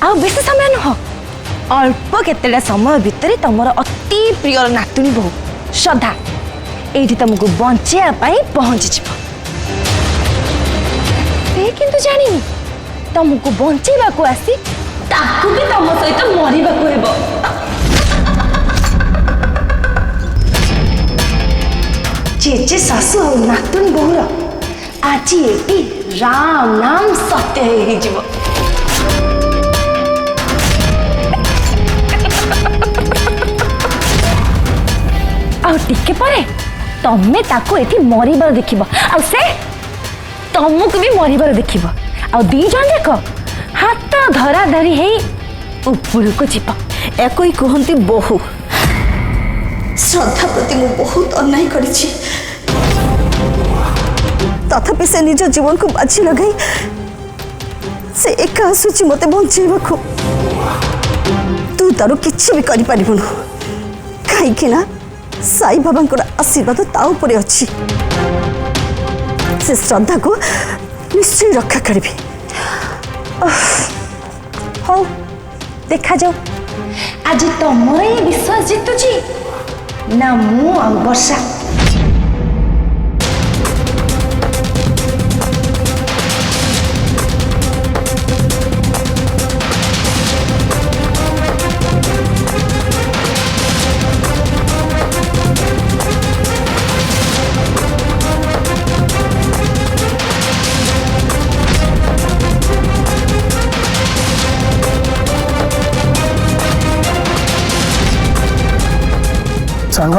आ बेसी समय नुह अल्प केतेटा समय भितर तुम अति प्रिय नातुणी बहु श्रद्धा ये तुमको बंचा पहुंची किंतु जानी तुमको बंचेवा को आसी ताकू भी तुम सहित मरवा को हेबो। जेजे सासु और नातुणी बहुर आज ये राम नाम सत्य हो टिके परे तमे ताको एठी मरिबार देखिबो आ से तुमको भी मरिबार देखिबो आ दी जन देख हाथ धरा धरी हे ऊपर को जीव एको ही कहंती बहु श्रद्धा प्रति मु बहुत अन्याय करिछि तथापि से निज जीवन को बाजी लगाई से एका आसुची मते बंचेबाकू तू तारो किछि भी करि परिबनु काई कि ना साई बाबा आशीर्वाद ता ऊपर अच्छी से श्रद्धा को निश्चय रक्षा करी। हो देखा जाओ आज तुम ये विश्वास जीतुची ना मु आ वर्षा। सांग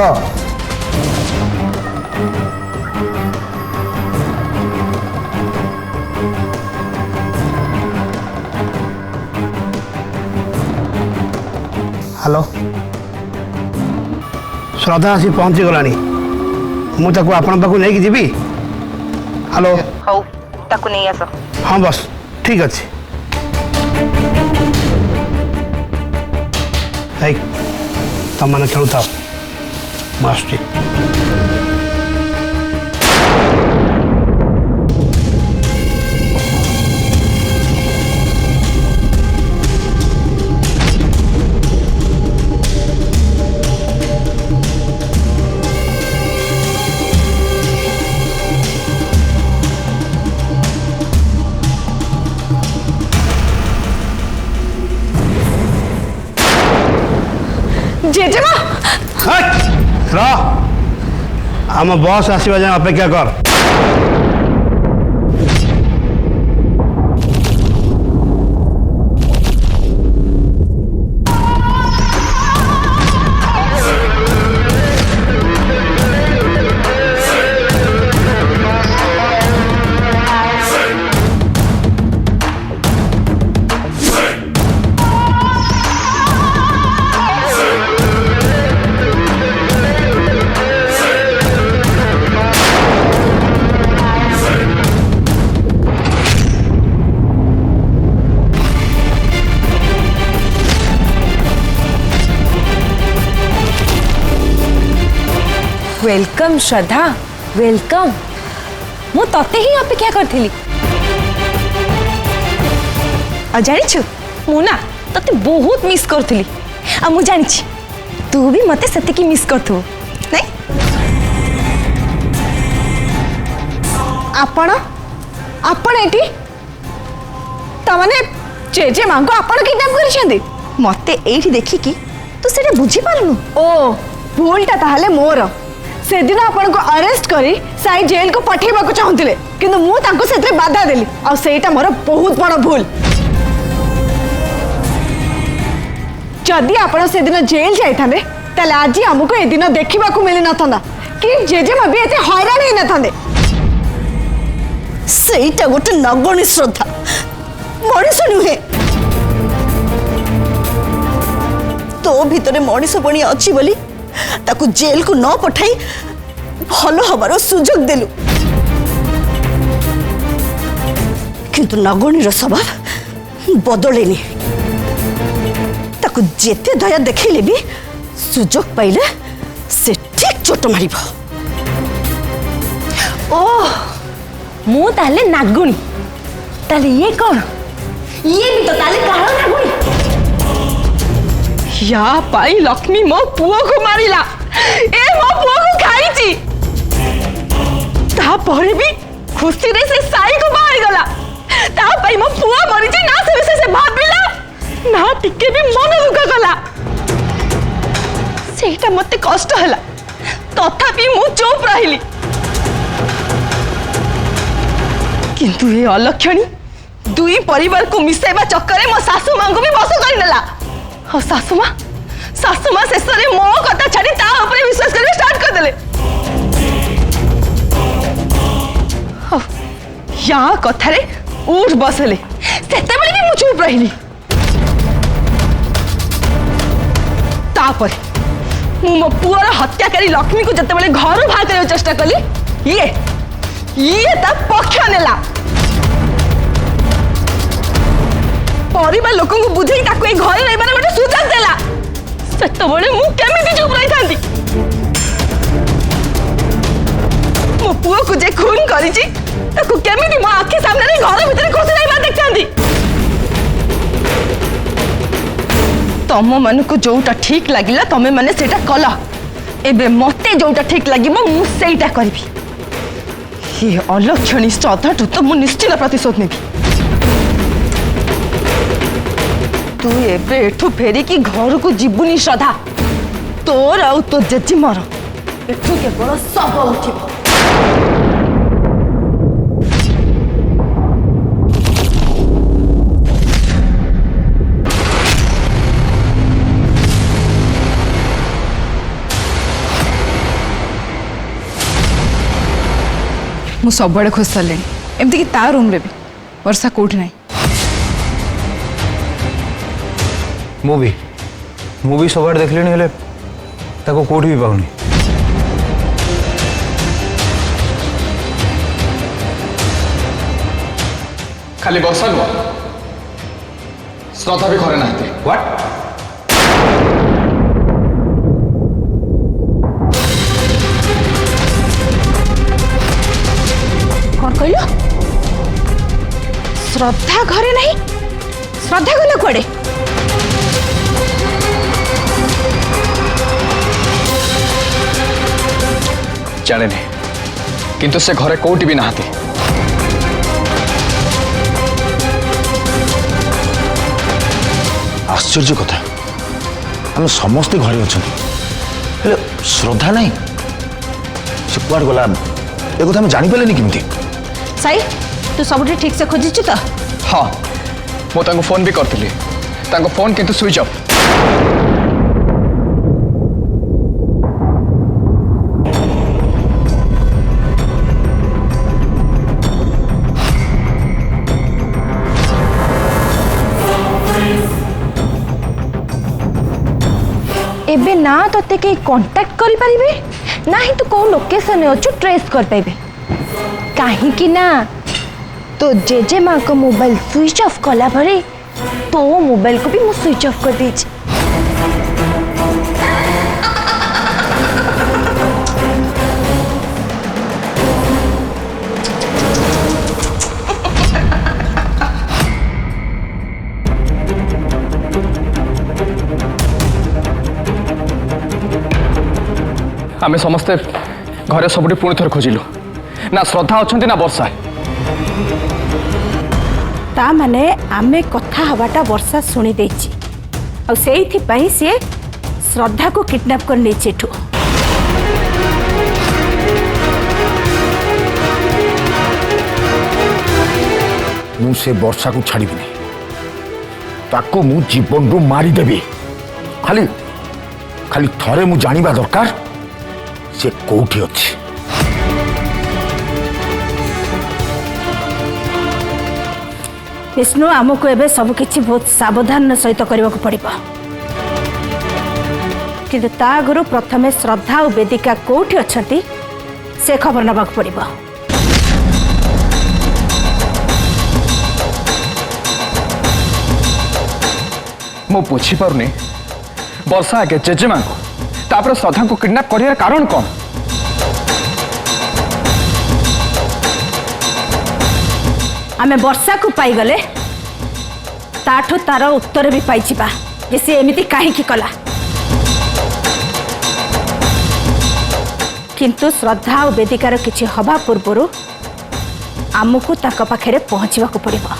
हेलो श्रद्धा आसी पहुंची गलानी मु ताको आपण पाखु लेके जीवी। हेलो हौ ताको नहीं आस। हाँ बस ठीक अच्छे तुम मैंने खेलु था मास्टी जेजेमा आम बस आसवा जाए अपेक्षा कर। वेलकम श्रद्धा वेलकम मु तते ही अपेक्षा करथिली आ जानिछु मु ना तते बहुत मिस करथिली आ मु जानिछि तू भी मते सते की मिस करथु नहीं आपण आपण एठी त माने जेजे मांगो आपण किडनैप करिसेंदी मते एठी देखि की तू सेटा बुझी पारनु ओ भूलटा ताहले मोर से दिन आपन को अरेस्ट करी साई जेल को पठेबा को चाहतिले किंतु मु तांको सेते बाधा देली आ सेटा मोर बहुत बड़ भूल। जदि आपण से दिन जेल जाई थांदे तले आज हमको ए दिन देखिबा को मिली न थांदा कि जेजेमा भी एते हैरान ही न थांदे। सेटा गोटे नगणी श्रद्धा मनीष नुहे तो भितरे मनीष बणी अच्छी बोली ताकू जेल को न पठाई भल हबार सुजोग देलु किंतु नगणीर स्वभाव बदलेनी ताकू जेते दया देखैले भी सुजोग पाइले से ठीक चोट मारिब। ओह मु ताले नागुणी ताले ये कौन ये भी तो ताले कालो नागुणी या पाई लक्ष्मी मो पुओ को मारिला ए मो पुओ को खाईची ता परे भी खुशी रे से साई को बाहर गला ता पाई मो पुओ मरिची ना से विषय से भाबिला ना टिके भी मन दुख गला सेटा मते कष्ट हला तथापि मु चुप रहिली किंतु ये अलक्षणी दुई परिवार को मिसेबा चक्कर मो सासू मां को भी बस कर नेला और सासू मां शेष में मो कथा छाड़ी ता ऊपर विश्वास करने स्टार्ट कर देले या कथा रे उठ बसले सेते बेले भी मु चुप रहिली तापर मु मो पुअर हत्याकारी लक्ष्मी को जते बेले घर बाहर करने चेष्टा कली ये ता पक्ष नेला परिवार लोक को बुझे ताको ए घर रे माने गोटे सुजाक देला सेते बेले मु केमिति चुप रही थांती मो पुओ को जे खून करिची ताको केमिति मो आखि सामने रे घर भीतर खुशी नहीं बात देखथांती तम मन को जोटा ठीक लागिला तमे माने सेटा कला एबे मते जोटा ठीक लागिबो मु सेटा करबी ये अलक्षणी श्रद्धाठू तो मु निश्चित प्रतिशोध नेबी तू एबे एठू फेरी की घर को जीवनी श्रद्धा तोर आउ तो जेजी मर एठू केवल सब उठिबो मु सब बड़े खोज सारे एमती कि ता रूम रे भी वर्षा कोठी नहीं मूवी सब आड़े देख लेनी ताको कोठी भी पाऊनी खाली वर्षा नुह श्रद्धा भी घरे ना व्हाट कौन कहलो श्रद्धा घरे नहीं श्रद्धा गला कुआडे जाने नहीं किंतु से घरे कोटी भी नहाती आश्चर्य कथा आम समस्ते घरे अच्छा श्रद्धा नहीं से कुआड़ गला एक कथा जापारे केमती साई तू सब ठीक से खोजिचु तो हाँ मु फोन भी करती फोन किंतु स्विच ऑफ एबे ना तोते के कांटेक्ट करि परिबे ना ही तू को लोकेशन अच्छु ट्रेस कर पाइबे काहे कि ना तो जेजे माँ को मोबाइल स्विच ऑफ कला भरे तो मोबाइल को भी मु स्विच ऑफ कर दीची आमे समस्ते घरे सबुठी पुणी थर खोजिलु ना श्रद्धा अच्छा ना वर्षा ता माने आमे कथा हवाटा वर्षा शुणी देछि और सेइथि पई से श्रद्धा को किडनैप कर नै छेठु मु से वर्षा को छाड़ी ताको मु जीवन रू मारी देबी खाली खाली थरे मु जानिबा दरकार से कोठी अछि विष्णु आमको एबे सब किछि बहुत सावधान सहित करबा को पड़िबा किंतु ता आगु प्रथमे श्रद्धा और वेदिका कोठी अछंती से खबर नबा को पड़िबा मु बुझी पारुनी वर्षा आगे जेजेमा को तापर श्रद्धा को किडनैप करियार कारण कौन आमे वर्षा को पाई गले ताठो तार उत्तर भी पाई छिबा जे से एमिति काहे कला किंतु श्रद्धा और वेदिकार किछि हवा पूर्व आमको ताक पाखे पहुँचवा पड़िबा।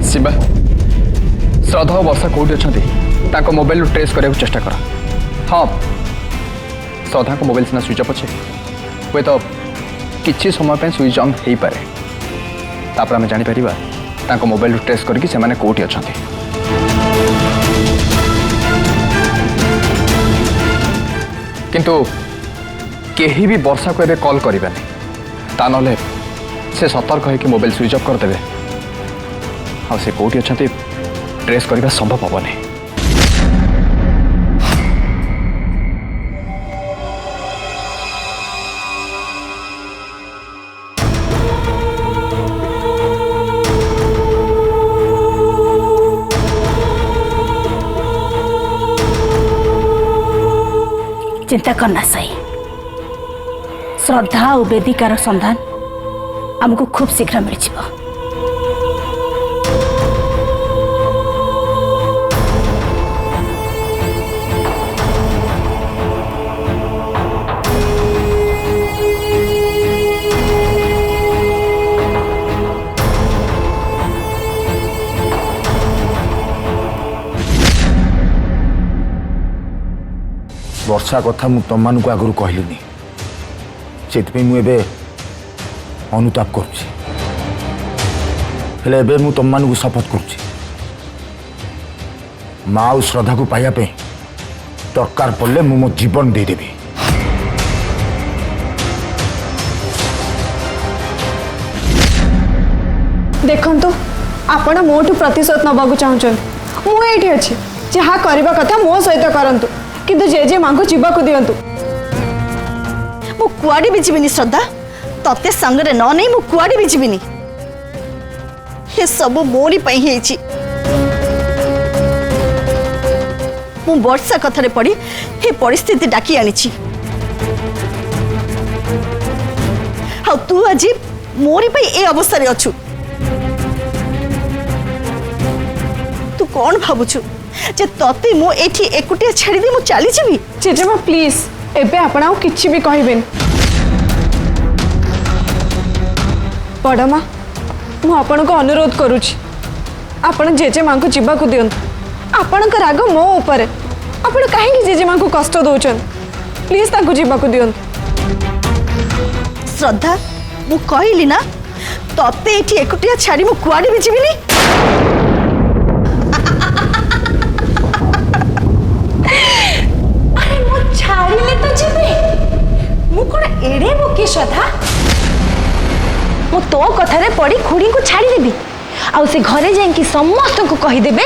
शिवा श्रद्धा और वर्षा कौटी अच्छा मोबाइल ट्रेस करने चेष्टा कर। हाँ श्रद्धा को मोबाइल सीना स्विच अफ अच्छे हुए तो किसी समय स्विच ऑन हो पाए तापर आम जापर मोबाइल ट्रेस करके से कौटी अच्छा। किंतु केही भी वर्षा को एबे कॉल करिबानी ता नले से सतर्क है कि मोबाइल स्विच ऑफ कर देबे आ से कोठी अछंती ट्रेस करबा संभव होबनी। चिंता करना सही श्रद्धा और वेदिकार संधान हमको खूब शीघ्र मिल जाए। वर्षा कथा मु तुम मानक आगु कहली से मुझे अनुताप करुँचे मु तुम मानक शपथ करुँची माँ और श्रद्धा को पाइबा दरकार पड़े मु मो जीवन देदेवी। देखंतु आपण मोठू प्रतिशोध नबाकू चाहूछन मु एठी अछि जहा करबा कथा मो सहित करंतु किंतु जे मां को जीवा को दियंतु। मु कुआडे भी जीविनी श्रद्धा तते संगरे न नहीं मु कुआडे भी जीविनी हे सब मोरी पई हेची। मु वर्षा कथारे पड़ी हे परिस्थिति डाकी आनीची हाउ तू आज मोरी पई ए अवस्था रे अछु तू कौन भाबुछु जे तते मो एठी एकुटिया छाड़ी दे मु चली जीवी। जेजेमा प्लीज एबे आपण आउ किछि भी कहबेन बड़मा मु आपण को अनुरोध करूछि आपण जेजेमा को जीवा को दियंतु। आपण का राग मो ऊपर आपण काहे जेजेमा को कष्ट दोचन प्लीज ताको जीवा को दियंतु। श्रद्धा मु कहली ना तते एठी एकुटिया छाड़ी मु कुआडे भी जीविनी। छाड़िले तो जीवे मु कोन एड़े बोकी श्रद्धा मु तो कथारे पड़ी खुड़ी को छाड़ी देबी आ से घरे जाई कि समस्त को कहि देबे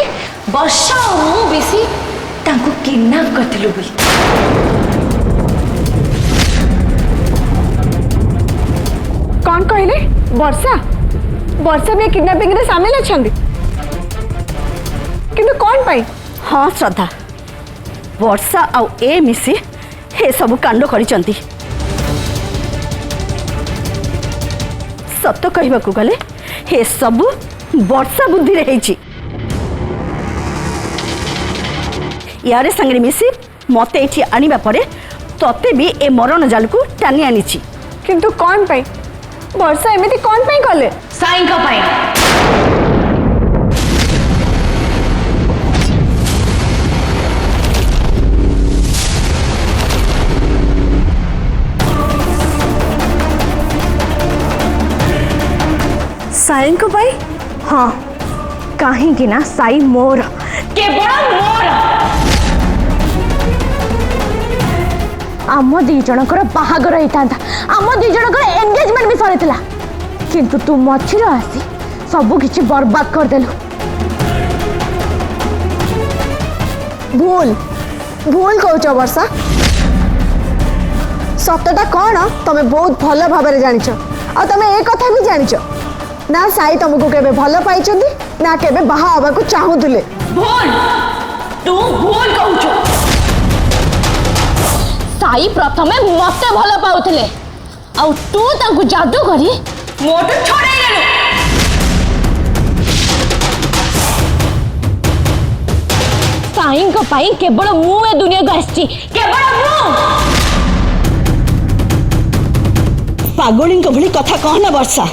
वर्षा और मु बेसी तांको किडनैप करथिलु बोली। कौन कहले वर्षा वर्षा भी किडनैपिंग रे शामिल अछंदी किंतु कौन पाई। हाँ श्रद्धा वर्षा आउ ए मिसी हे सब कांड करिचंती। सत कहबा को गले हे सब वर्षा बुद्धि रे हेची यारे संगे मिसी मते एठी आनिबा पड़े तते भी ए मरण जाल को टानी आनीची। किंतु कौन पाई वर्षा एमिति कौन पाई कले साई का पाई साई को पाई। हाँ कहीं ना साई मोर केवल मोर आम दी जनकर बाहागर होता आम दी जनकर एंगेजमेंट भी सरी किंतु तू मझिर आसी सब किछि बर्बाद करदेलु। भूल भूल कहूच वर्षा सतटा कौन तमें बहुत भल भाव जानिच आ तमें ए कथा भी जानिच ना साई तुमको केबे भल पाइछंदी ना केबे बाहा हवा को चाहूले। भूल तू भूल कहूचु साई प्रथमे मते भल पाउथिले आ तू तांकु जादू करी मोटू छोड़ाई देलु। साई को पाई केवल मु ए दुनिया को आसी केवल मु पागली भली कथा कहना वर्षा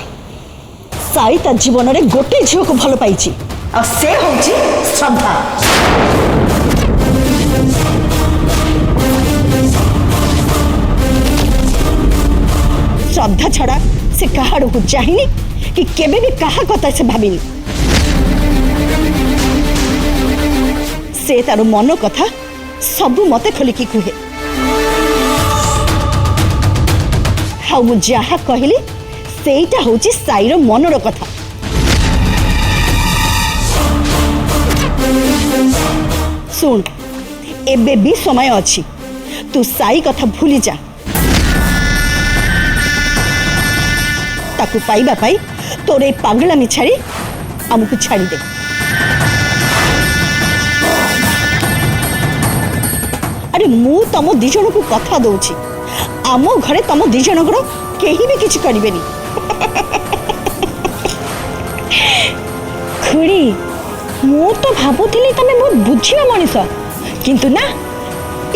साई ता जीवन रे गोटे झील को भल पाई आ से होची श्रद्धा श्रद्धा छड़ा से कहाड़ को चाहिए कि केबे भी कहा कथा से भाविनी से तार मन कथा सब मते खोलिकी कहे हाँ मु जहा कहली सेटा होची साईर मनर कथा सुन एबे भी समय अच्छी तू साई कथा भूली जा ताकू पाइबा पाई तोर ए पागलामी छाड़ी आमको छाड़ी दे अरे मु तम दी जन को कथा दउछि आम घरे तम दी जन को केही भी किछि करिबेनी खुड़ी मु तो भाबुथिली तमे बहुत बुझियो मनिष किंतु ना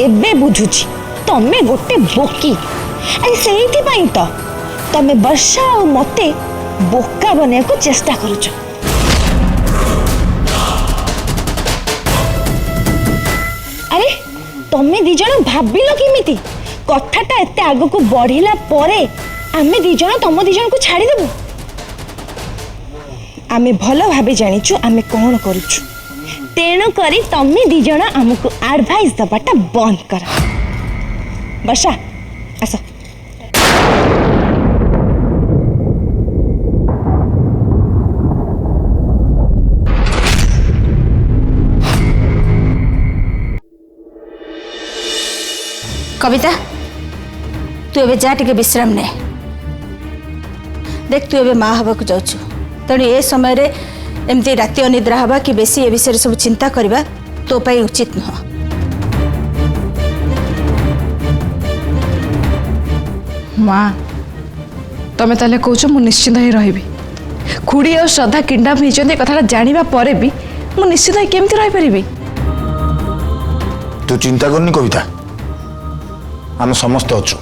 एबे बुझुछि तमे गोटे बोकी आई सेहिथि पई तो तमे वर्षा और मते बोका बने को चेष्टा करुछ अरे तमे दी जण भाबिलो किमिति कथाटा एते आगो को बढ़िला परे आमे दी जण तम दी जण को छाड़ी देबो आमे भलो भाबे जानिछु आमे कोन करूछु तेणु करी तमे दी जण हमको एडवाइस दबाटा बंद कर वर्षा आसो कविता तू एबे जा टिके विश्राम ने देख तू एबे माँ हवा को जाऊछु तेणु ए समय रे एमती राति अनिद्रा हवा कि बेसी ए विषय सब चिंता करबा तो पाई उचित नुह माँ तमें ताले कौच मु निश्चिंत ही रही खुड़ी और श्रद्धा किडनाप होती कथा जाना पर भी मु निश्चित ही केमती रही पारि तू चिंता करनी कविता आम समस्त अच्छु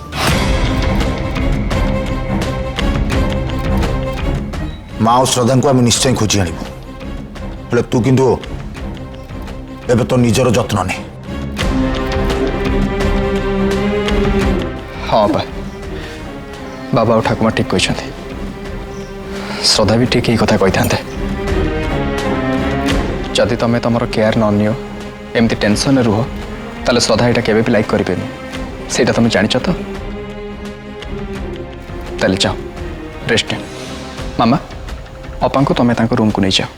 माँ और श्रद्धा को आम निश्चय खोजी आनबू तू किंतु एबे तो निजर जत्न ने हाँ बाबा और ठाकुमा ठीक कहते श्रद्धा भी ठीक ही कथा कही था जदि तुम तुम केयर न नियो एमती टेंशन रुह ताले श्रद्धा यहाँ केवे भी लाइक करें सेटा तुम जान तो ताले जाओ रेस्ट ने मामा अपा को तुम रूम को नहीं जाओ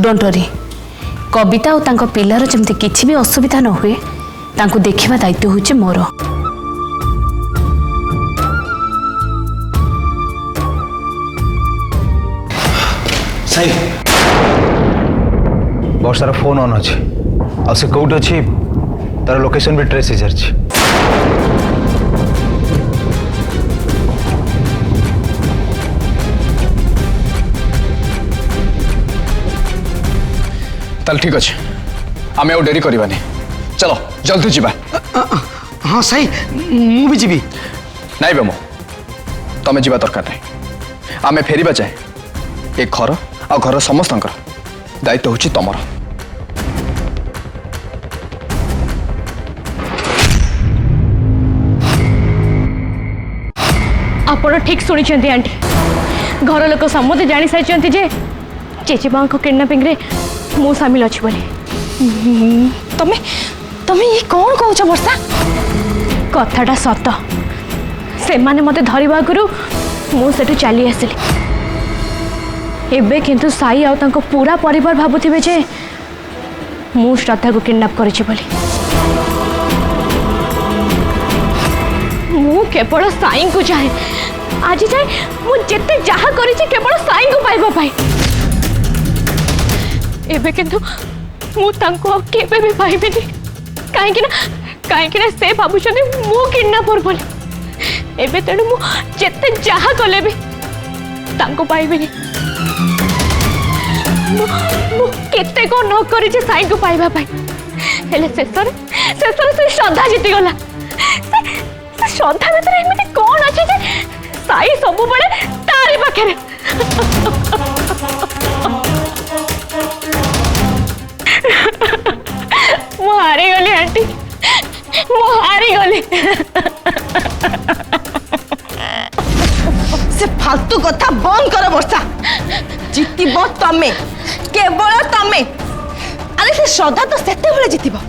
डोंट वरी कविता और तांको पिलार जमती किछि भी असुविधा न हुए तांको देखिबा दायित्व होचे मोर साई वर्षार फोन ऑन अच्छे आ से कौट अच्छी तार लोकेशन भी ट्रेस हो ताल ठीक अच्छे आम आउ डेरी करवानी चलो जल्दी जीवा हाँ साई मु भी जीवी नाई बेमो तमें जीवा दरकार नहीं आम फेरवा जाए ए घर आ घर समस्त दायित्व हूँ तमर आपण ठीक शुणी आंटी घर लोक समझे जानी सारी जे जेजेबा किडनापिंग रे मु सामिल अच्छी बोली तमे तमे ये कौन कहूच वर्षा कथाटा सत से माने मते धरिबा आगुरु मु सेठु चली आसिली एबे किंतु साई आ तांको पूरा परिवार भाबुथिबे जे मु श्रद्धा को किडनैप करिछि बोली मु केवल साई को चाहे आज जाए मु जेते जहा करिछि केवल साई को पाइबा पाई एबे किंतु मु तांको केबे भी पाइबेनी काहेकि ना से भाबुछनी मु किडनैपर बोली एबे तेणु मु जेते जहा कले भी तांको पाइबेनी केते को न करी साई को पाइबा पाई हेले शेषरे से श्रद्धा जीती गला से श्रद्धा भीतर एमती कौन अच्छे जे साई सब बड़े तारी पाखे मु हारी गली आंटी मु हारी गली से फालतू कथा बंद कर वर्षा जितब तमे केवल तमे अरे से श्रद्धा तो सेते बेले जितब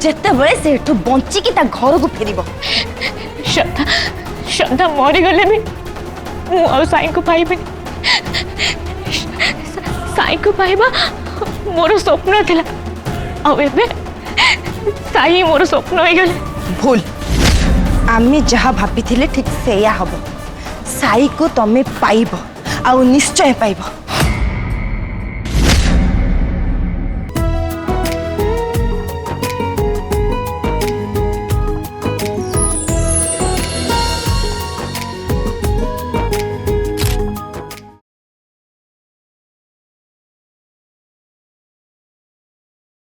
जेते बेले से एठू बंची की ता घर को फेरिबो श्रद्धा श्रद्धा मरी गले भी मु आ साई को पाइबे साई को पाइबा मोर स्वप्न थिला आ एबे साई मोर स्वप्न हो गले भूल आमे जहा भाभी थिले ठीक सेया हबो साई को तमे पाइबो आ निश्चय पाइबो